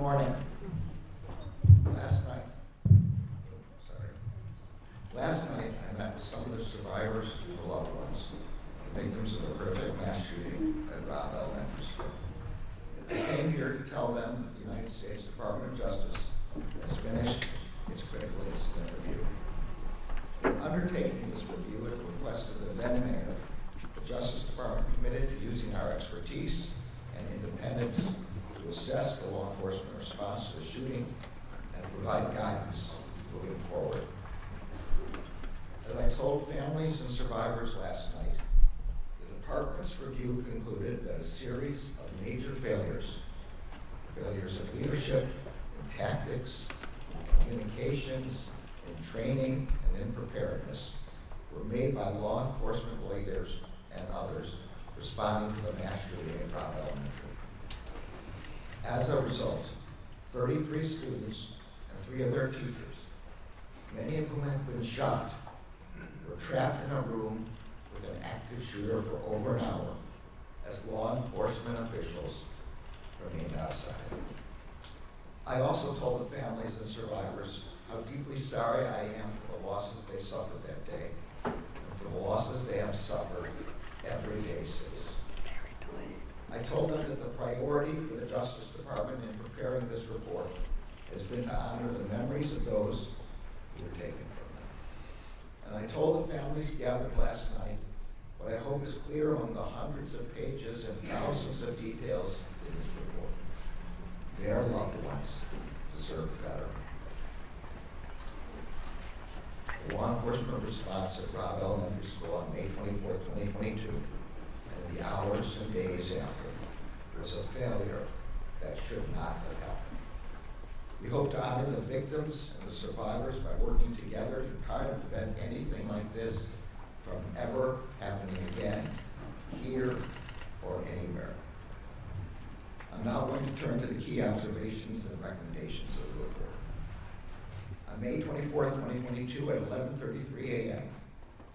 morning. Last night I met with some of the survivors and the loved ones, the victims of the horrific mass shooting at Robb Elementary School. I came here to tell them that the United States Department of Justice has finished its critical incident review. In undertaking this review at the request of the then mayor, the Justice Department committed to using our expertise and independence to assess the law enforcement response to the shooting and provide guidance moving forward. As I told families and survivors last night, the department's review concluded that a series of major failures of leadership, in tactics, in communications, in training, and in preparedness were made by law enforcement leaders and others responding to the mass shooting at Robb Elementary. As a result, 33 students and 3 of their teachers, many of whom had been shot, were trapped in a room with an active shooter for over an hour as law enforcement officials remained outside. I also told the families and survivors how deeply sorry I am for the losses they suffered that day and for the losses they have suffered every day since. I told them that the priority for the Justice Department in preparing this report has been to honor the memories of those who were taken from them. And I told the families gathered last night what I hope is clear among the hundreds of pages and thousands of details in this report. Their loved ones deserve better. The law enforcement response at Robb Elementary School on May 24, 2022, and the hours and days after, was a failure that should not have happened. We hope to honor the victims and the survivors by working together to try to prevent anything like this from ever happening again, here or anywhere. I'm now going to turn to the key observations and recommendations of the report. On May 24, 2022 at 11:33 a.m.,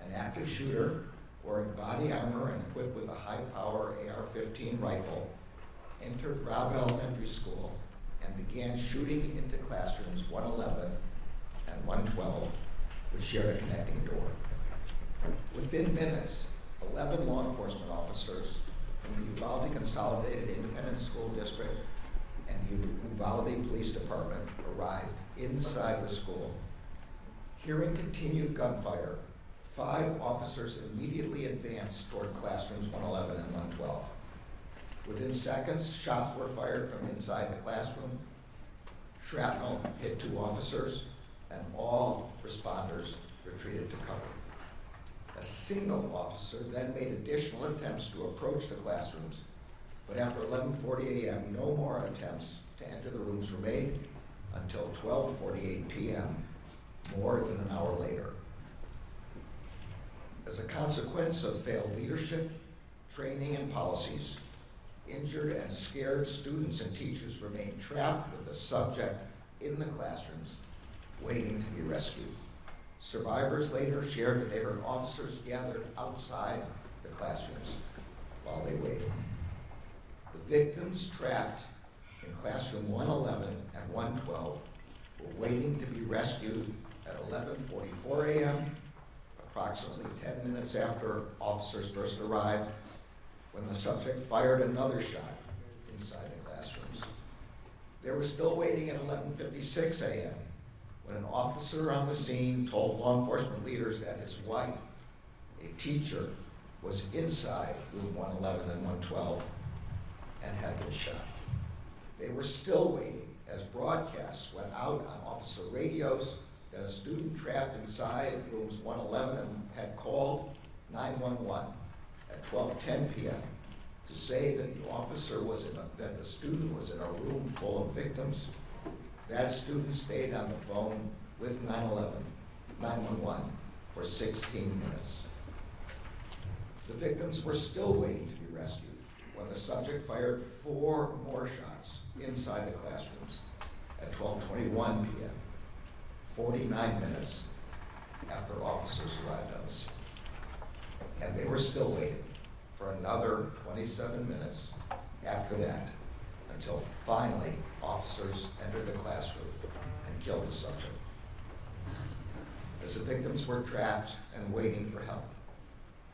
an active shooter wearing body armor and equipped with a high-power AR-15 rifle entered Robb Elementary School and began shooting into classrooms 111 and 112, which shared a connecting door. Within minutes, 11 law enforcement officers from the Uvalde Consolidated Independent School District and the Uvalde Police Department arrived inside the school. Hearing continued gunfire, 5 officers immediately advanced toward classrooms 111 and 112. Within seconds, shots were fired from inside the classroom. Shrapnel hit 2 officers, and all responders retreated to cover. A single officer then made additional attempts to approach the classrooms, but after 11:40 a.m., no more attempts to enter the rooms were made until 12:48 p.m., more than an hour later. As a consequence of failed leadership, training, and policies, injured and scared students and teachers remained trapped with the subject in the classrooms, waiting to be rescued. Survivors later shared that they heard officers gathered outside the classrooms while they waited. The victims trapped in classroom 111 and 112 were waiting to be rescued at 11:44 a.m., approximately 10 minutes after officers first arrived, when the subject fired another shot inside the classrooms. They were still waiting at 11:56 a.m. when an officer on the scene told law enforcement leaders that his wife, a teacher, was inside room 111 and 112 and had been shot. They were still waiting as broadcasts went out on officer radios that a student trapped inside rooms 111 had called 911 at 12:10 p.m. to say that the student was in a room full of victims. That student stayed on the phone with 911 for 16 minutes. The victims were still waiting to be rescued when the subject fired 4 more shots inside the classrooms at 12:21 p.m., 49 minutes after officers arrived on the scene. And they were still waiting for another 27 minutes after that until finally officers entered the classroom and killed the subject. As the victims were trapped and waiting for help,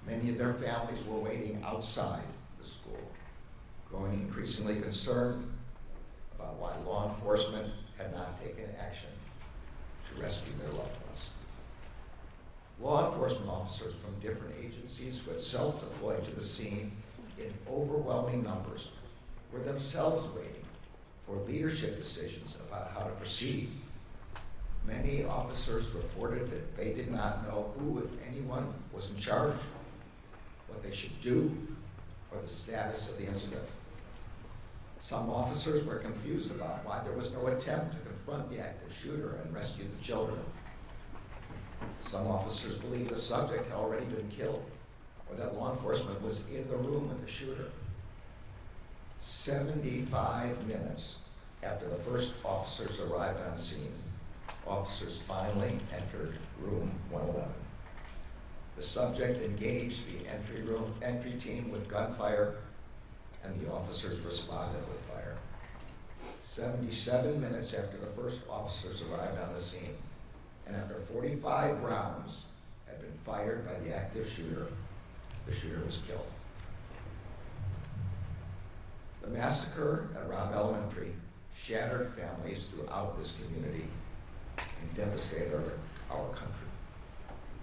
many of their families were waiting outside the school, growing increasingly concerned about why law enforcement had not taken action to rescue their loved ones. Law enforcement officers from different agencies who had self-deployed to the scene in overwhelming numbers were themselves waiting for leadership decisions about how to proceed. Many officers reported that they did not know who, if anyone, was in charge, what they should do, or the status of the incident. Some officers were confused about why there was no attempt to confront the active shooter and rescue the children. Some officers believed the subject had already been killed, or that law enforcement was in the room with the shooter. 75 minutes after the first officers arrived on scene, officers finally entered room 111. The subject engaged the entry team with gunfire, and the officers responded with fire. 77 minutes after the first officers arrived on the scene, and after 45 rounds had been fired by the active shooter, the shooter was killed. The massacre at Robb Elementary shattered families throughout this community and devastated our country.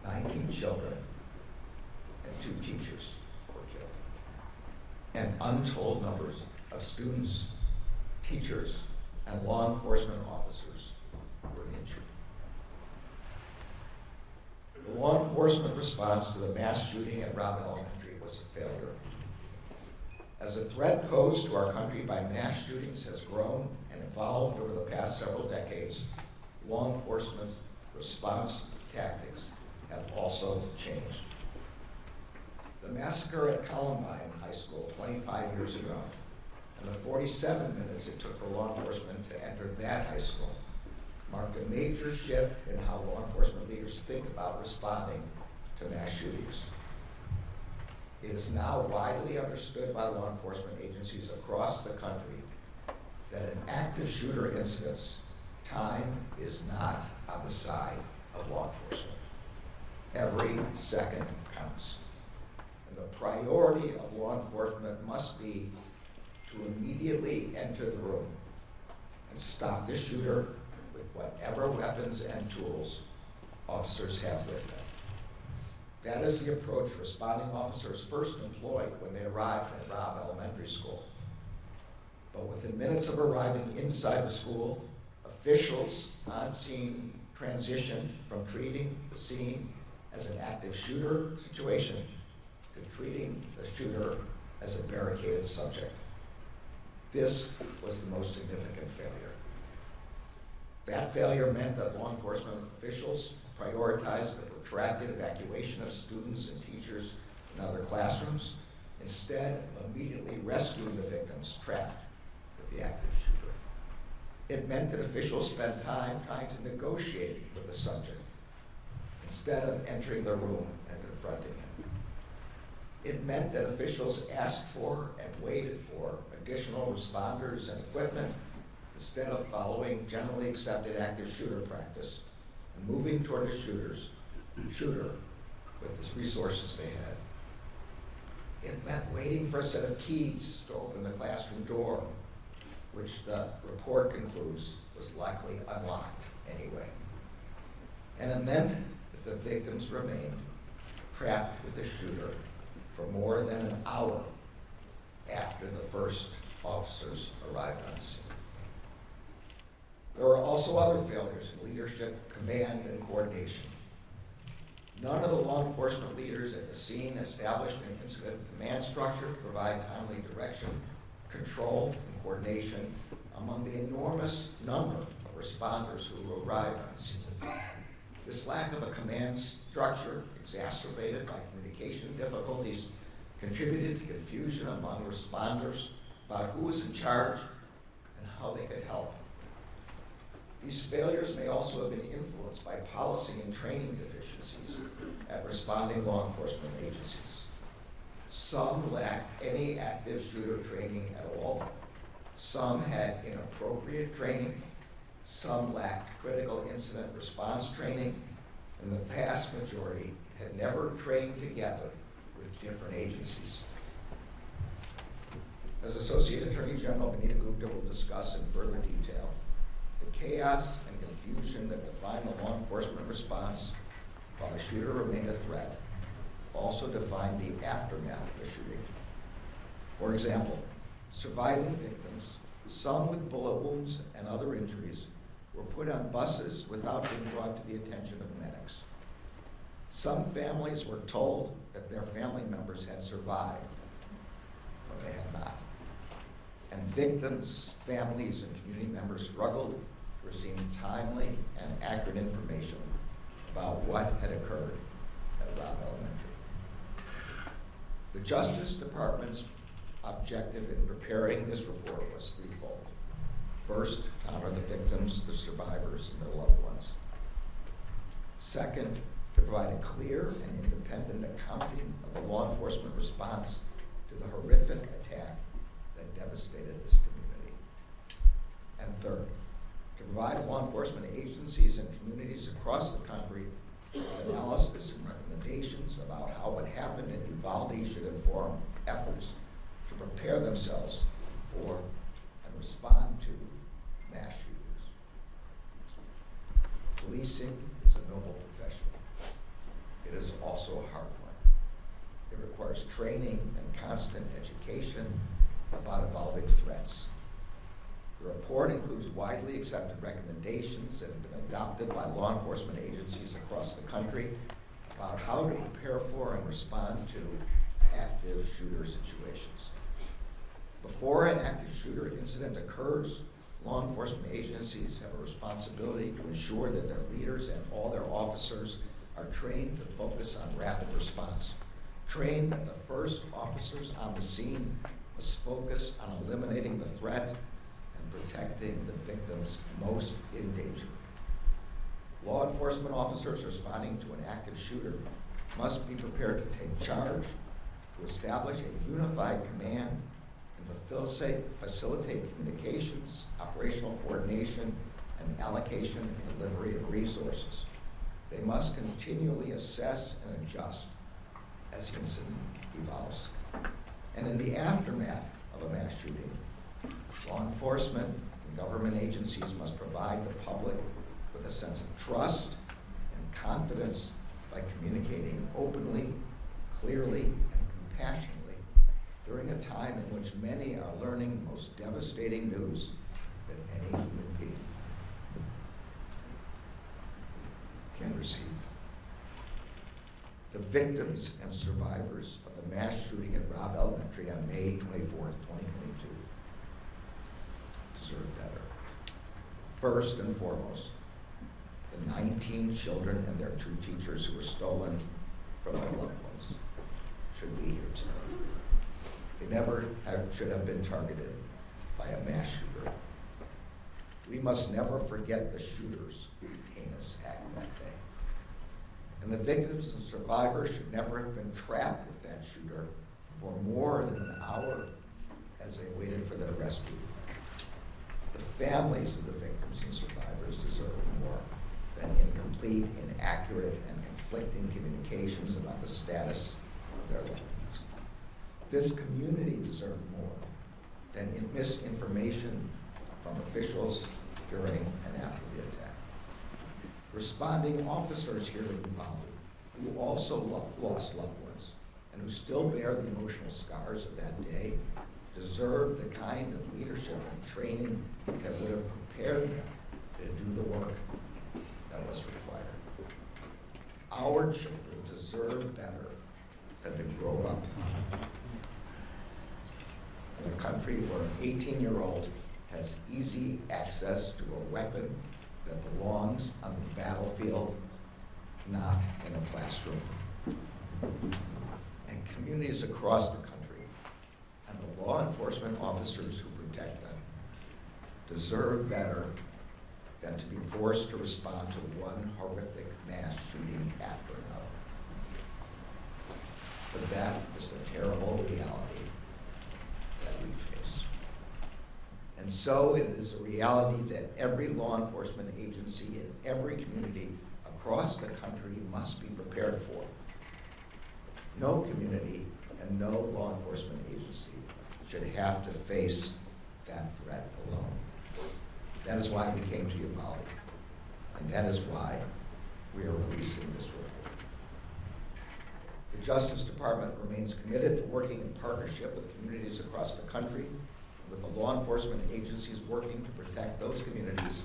19 children and 2 teachers were killed, and untold numbers of students, teachers, and law enforcement officers were injured. The law enforcement response to the mass shooting at Robb Elementary was a failure. As the threat posed to our country by mass shootings has grown and evolved over the past several decades, law enforcement's response tactics have also changed. The massacre at Columbine High School 25 years ago, and the 47 minutes it took for law enforcement to enter that high school, marked a major shift in how law enforcement leaders think about responding to mass shootings. It is now widely understood by law enforcement agencies across the country that in active shooter incidents, time is not on the side of law enforcement. Every second counts. And the priority of law enforcement must be to immediately enter the room and stop the shooter with whatever weapons and tools officers have with them. That is the approach responding officers first employed when they arrived at Robb Elementary School. But within minutes of arriving inside the school, officials on scene transitioned from treating the scene as an active shooter situation to treating the shooter as a barricaded subject. This was the most significant failure. That failure meant that law enforcement officials prioritized the protracted evacuation of students and teachers in other classrooms instead of immediately rescuing the victims trapped with the active shooter. It meant that officials spent time trying to negotiate with the subject instead of entering the room and confronting him. It meant that officials asked for and waited for additional responders and equipment instead of following generally accepted active shooter practice and moving toward the shooter with the resources they had. It meant waiting for a set of keys to open the classroom door, which the report concludes was likely unlocked anyway. And it meant that the victims remained trapped with the shooter for more than an hour after the first officers arrived on scene. There were also other failures in leadership, command, and coordination. None of the law enforcement leaders at the scene established an incident command structure to provide timely direction, control, and coordination among the enormous number of responders who arrived on scene. This lack of a command structure, exacerbated by communication difficulties, contributed to confusion among responders about who was in charge and how they could help. These failures may also have been influenced by policy and training deficiencies at responding law enforcement agencies. Some lacked any active shooter training at all. Some had inappropriate training, some lacked critical incident response training, and the vast majority had never trained together with different agencies. As Associate Attorney General Vanita Gupta will discuss in further detail, the chaos and confusion that defined the law enforcement response while the shooter remained a threat also defined the aftermath of the shooting. For example, surviving victims, some with bullet wounds and other injuries, were put on buses without being brought to the attention of medics. Some families were told that their family members had survived, but they had not. And victims, families, and community members struggled to receive timely and accurate information about what had occurred at Robb Elementary. The Justice Department's objective in preparing this report was threefold. First, to honor the victims, the survivors, and their loved ones. Second, to provide a clear and independent accounting of the law enforcement response to the horrific attack that devastated this community. And third, to provide law enforcement agencies and communities across the country with analysis and recommendations about how what happened in Uvalde should inform efforts to prepare themselves for and respond to mass shootings. Policing is a noble profession. It is also a hard one. It requires training and constant education about evolving threats. The report includes widely accepted recommendations that have been adopted by law enforcement agencies across the country about how to prepare for and respond to active shooter situations. Before an active shooter incident occurs, law enforcement agencies have a responsibility to ensure that their leaders and all their officers are trained to focus on rapid response. Trained that the first officers on the scene must focus on eliminating the threat and protecting the victims most in danger. Law enforcement officers responding to an active shooter must be prepared to take charge, to establish a unified command, and to facilitate communications, operational coordination, and allocation and delivery of resources. They must continually assess and adjust as the incident evolves. And in the aftermath of a mass shooting, law enforcement and government agencies must provide the public with a sense of trust and confidence by communicating openly, clearly, and compassionately during a time in which many are learning the most devastating news that any human being can receive. The victims and survivors of the mass shooting at Robb Elementary on May 24th, 2022 deserve better. First and foremost, the 19 children and their 2 teachers who were stolen from their loved ones should be here today. They never should have been targeted by a mass shooter. We must never forget the shooter's heinous act that day. And the victims and survivors should never have been trapped with that shooter for more than an hour as they waited for their rescue. The families of the victims and survivors deserve more than incomplete, inaccurate, and conflicting communications about the status of their loved ones. This community deserves more than misinformation from officials during and after the attack. Responding officers here in Uvalde, who also lost loved ones and who still bear the emotional scars of that day, deserve the kind of leadership and training that would have prepared them to do the work that was required. Our children deserve better than to grow up in a country where an 18-year-old has easy access to a weapon that belongs on the battlefield, not in a classroom. And communities across the country and the law enforcement officers who protect them deserve better than to be forced to respond to one horrific mass shooting after another. But that is the terrible reality that we face. And so it is a reality that every law enforcement agency in every community across the country must be prepared for. No community and no law enforcement agency should have to face that threat alone. That is why we came to Uvalde, and that is why we are releasing this report. The Justice Department remains committed to working in partnership with communities across the country, with the law enforcement agencies working to protect those communities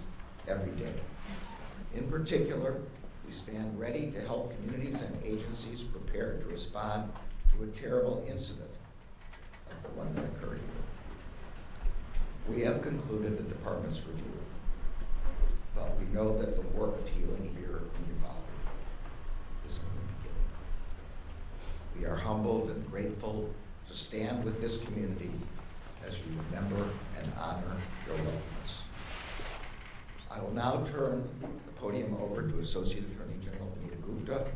every day. In particular, we stand ready to help communities and agencies prepare to respond to a terrible incident like the one that occurred here. We have concluded the department's review, but we know that the work of healing here in Uvalde is only beginning. We are humbled and grateful to stand with this community as we remember and honor your loved ones. I will now turn the podium over to Associate Attorney General Anita Gupta.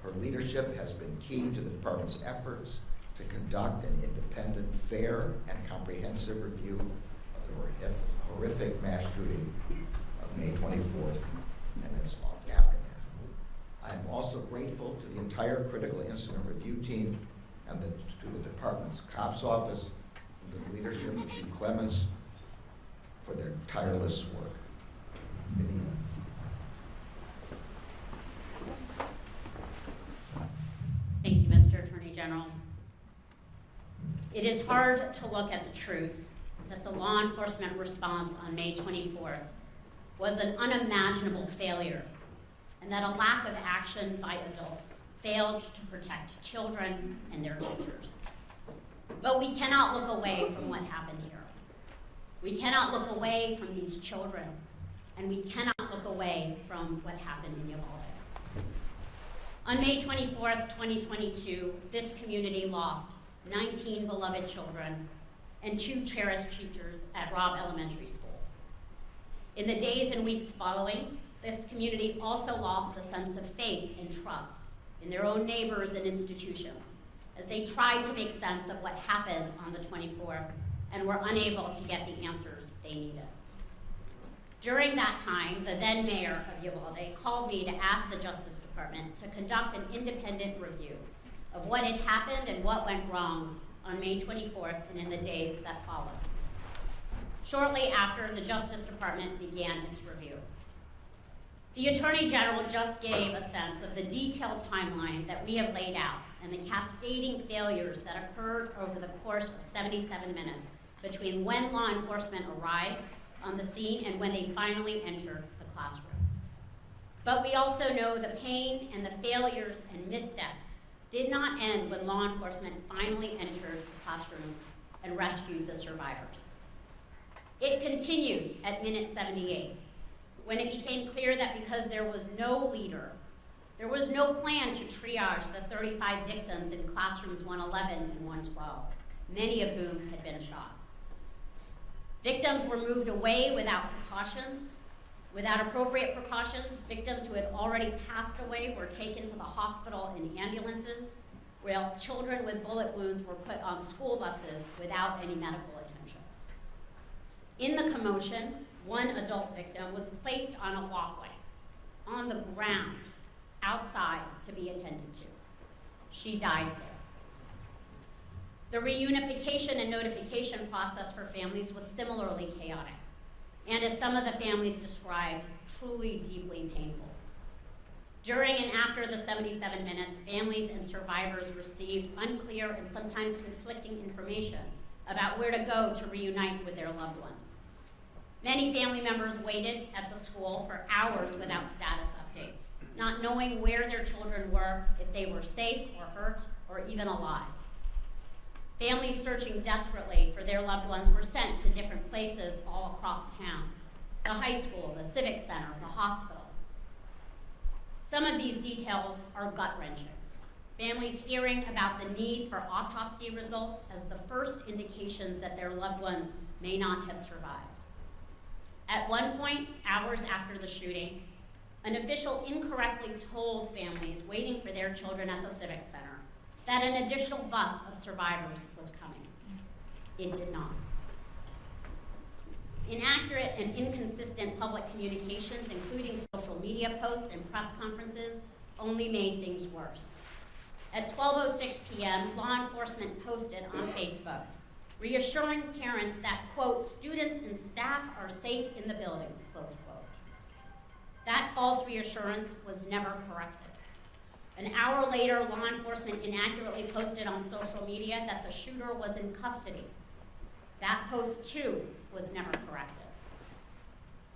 Her leadership has been key to the department's efforts to conduct an independent, fair, and comprehensive review of the horrific mass shooting of May 24th and its long aftermath. I am also grateful to the entire Critical Incident Review team and to the department's COPS office and to the leadership of Hugh Clements for their tireless work. Anita. Thank you, Mr. Attorney General. It is hard to look at the truth that the law enforcement response on May 24th was an unimaginable failure, and that a lack of action by adults failed to protect children and their teachers. But we cannot look away from what happened here. We cannot look away from these children, and we cannot look away from what happened in Uvalde. On May 24th, 2022, this community lost 19 beloved children and 2 cherished teachers at Robb Elementary School. In the days and weeks following, this community also lost a sense of faith and trust in their own neighbors and institutions as they tried to make sense of what happened on the 24th and were unable to get the answers they needed. During that time, the then mayor of Uvalde called me to ask the Justice Department to conduct an independent review of what had happened and what went wrong on May 24th and in the days that followed. Shortly after, the Justice Department began its review. The Attorney General just gave a sense of the detailed timeline that we have laid out and the cascading failures that occurred over the course of 77 minutes between when law enforcement arrived on the scene and when they finally entered the classroom. But we also know the pain and the failures and missteps did not end when law enforcement finally entered the classrooms and rescued the survivors. It continued at minute 78, when it became clear that because there was no leader, there was no plan to triage the 35 victims in classrooms 111 and 112, many of whom had been shot. Victims were moved away without precautions. Without appropriate precautions, victims who had already passed away were taken to the hospital in ambulances, while children with bullet wounds were put on school buses without any medical attention. In the commotion, one adult victim was placed on a walkway, on the ground, outside to be attended to. She died there. The reunification and notification process for families was similarly chaotic, and as some of the families described, truly deeply painful. During and after the 77 minutes, families and survivors received unclear and sometimes conflicting information about where to go to reunite with their loved ones. Many family members waited at the school for hours without status updates, not knowing where their children were, if they were safe or hurt, or even alive. Families searching desperately for their loved ones were sent to different places all across town: the high school, the civic center, the hospital. Some of these details are gut-wrenching. Families hearing about the need for autopsy results as the first indications that their loved ones may not have survived. At one point, hours after the shooting, an official incorrectly told families waiting for their children at the civic center that an additional bus of survivors was coming. It did not. Inaccurate and inconsistent public communications, including social media posts and press conferences, only made things worse. At 12:06 p.m., law enforcement posted on Facebook, reassuring parents that, quote, students and staff are safe in the buildings, close quote. That false reassurance was never corrected. An hour later, law enforcement inaccurately posted on social media that the shooter was in custody. That post, too, was never corrected.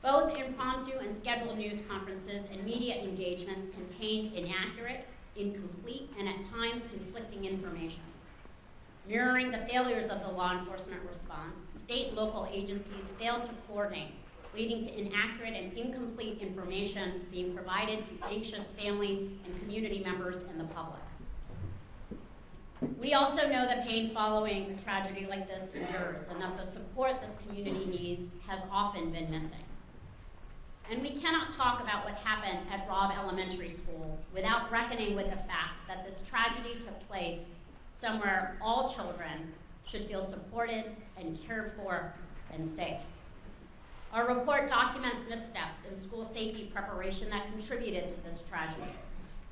Both impromptu and scheduled news conferences and media engagements contained inaccurate, incomplete, and at times conflicting information. Mirroring the failures of the law enforcement response, state and local agencies failed to coordinate, leading to inaccurate and incomplete information being provided to anxious family and community members and the public. We also know the pain following a tragedy like this endures, and that the support this community needs has often been missing. And we cannot talk about what happened at Robb Elementary School without reckoning with the fact that this tragedy took place somewhere all children should feel supported and cared for and safe. Our report documents missteps in school safety preparation that contributed to this tragedy,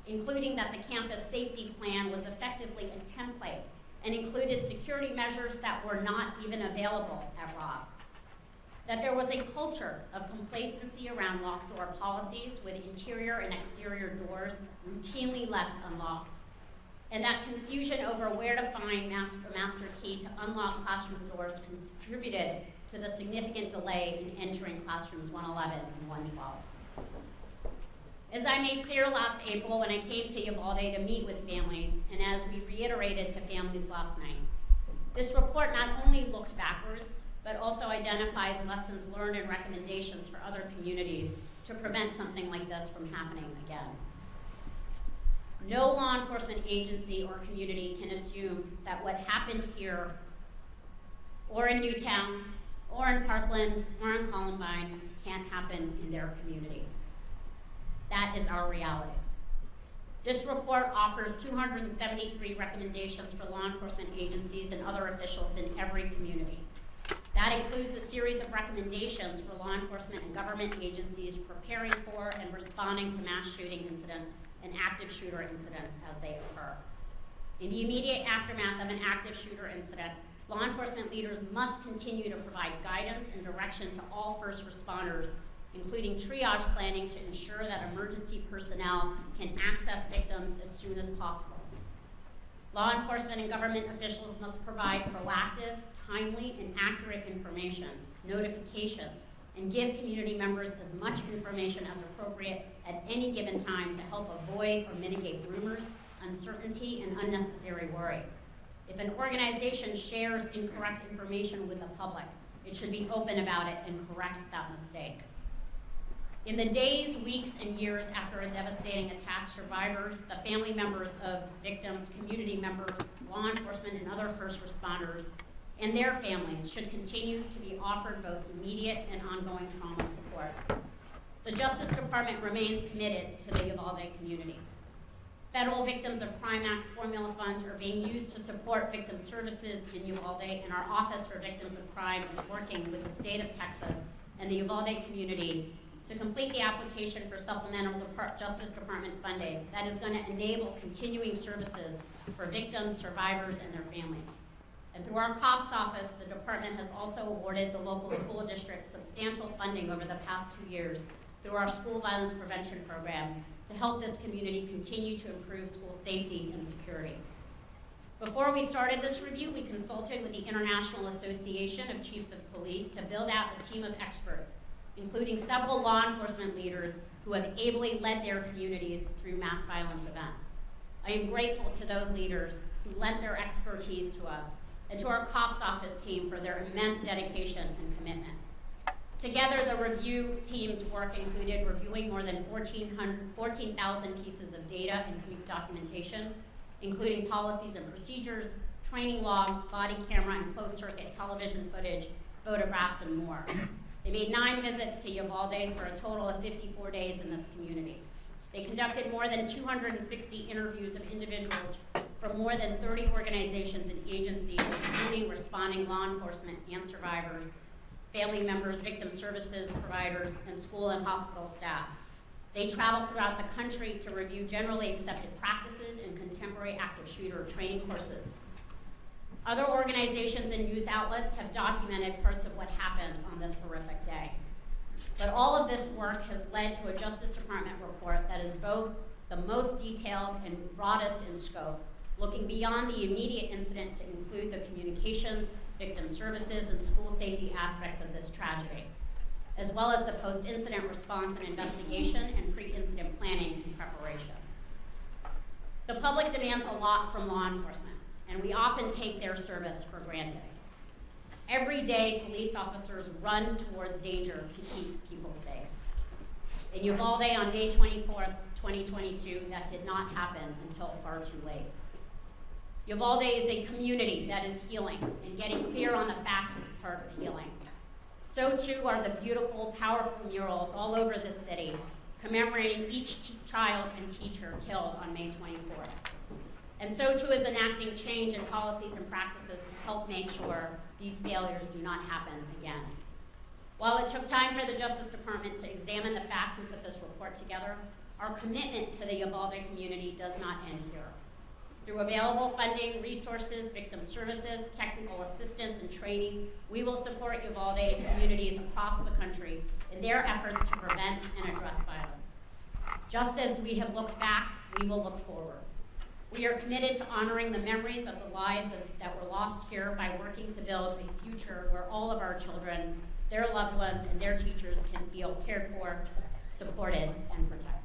including that the campus safety plan was effectively a template and included security measures that were not even available at Robb. That there was a culture of complacency around locked door policies with interior and exterior doors routinely left unlocked, and that confusion over where to find master key to unlock classroom doors contributed to the significant delay in entering classrooms 111 and 112. As I made clear last April when I came to Uvalde to meet with families, and as we reiterated to families last night, this report not only looked backwards, but also identifies lessons learned and recommendations for other communities to prevent something like this from happening again. No law enforcement agency or community can assume that what happened here, or in Newtown, or in Parkland, or in Columbine, can't happen in their community. That is our reality. This report offers 273 recommendations for law enforcement agencies and other officials in every community. That includes a series of recommendations for law enforcement and government agencies preparing for and responding to mass shooting incidents and active shooter incidents as they occur. In the immediate aftermath of an active shooter incident, law enforcement leaders must continue to provide guidance and direction to all first responders, including triage planning to ensure that emergency personnel can access victims as soon as possible. Law enforcement and government officials must provide proactive, timely, and accurate information, notifications, and give community members as much information as appropriate at any given time to help avoid or mitigate rumors, uncertainty, and unnecessary worry. If an organization shares incorrect information with the public, it should be open about it and correct that mistake. In the days, weeks, and years after a devastating attack, survivors, the family members of victims, community members, law enforcement, and other first responders, and their families should continue to be offered both immediate and ongoing trauma support. The Justice Department remains committed to the Uvalde community. Federal Victims of Crime Act formula funds are being used to support victim services in Uvalde, and our Office for Victims of Crime is working with the state of Texas and the Uvalde community to complete the application for supplemental Justice Department funding that is going to enable continuing services for victims, survivors, and their families. And through our COPS office, the department has also awarded the local school district substantial funding over the past 2 years through our school violence prevention program to help this community continue to improve school safety and security. Before we started this review, we consulted with the International Association of Chiefs of Police to build out a team of experts, including several law enforcement leaders who have ably led their communities through mass violence events. I am grateful to those leaders who lent their expertise to us, and to our COPS office team for their immense dedication and commitment. Together, the review team's work included reviewing more than 14,000 pieces of data and documentation, including policies and procedures, training logs, body camera and closed-circuit television footage, photographs, and more. They made 9 visits to Uvalde for a total of 54 days in this community. They conducted more than 260 interviews of individuals from more than 30 organizations and agencies, including responding law enforcement and survivors, family members, victim services providers, and school and hospital staff. They travel throughout the country to review generally accepted practices and contemporary active shooter training courses. Other organizations and news outlets have documented parts of what happened on this horrific day. But all of this work has led to a Justice Department report that is both the most detailed and broadest in scope, looking beyond the immediate incident to include the communications, victim services, and school safety aspects of this tragedy, as well as the post-incident response and investigation and pre-incident planning and preparation. The public demands a lot from law enforcement, and we often take their service for granted. Every day, police officers run towards danger to keep people safe. In Uvalde on May 24th, 2022, that did not happen until far too late. Uvalde is a community that is healing, and getting clear on the facts is part of healing. So too are the beautiful, powerful murals all over the city, commemorating each child and teacher killed on May 24th. And so too is enacting change in policies and practices to help make sure these failures do not happen again. While it took time for the Justice Department to examine the facts and put this report together, our commitment to the Uvalde community does not end here. Through available funding, resources, victim services, technical assistance, and training, we will support Uvalde and communities across the country in their efforts to prevent and address violence. Just as we have looked back, we will look forward. We are committed to honoring the memories of the lives that were lost here by working to build a future where all of our children, their loved ones, and their teachers can feel cared for, supported, and protected.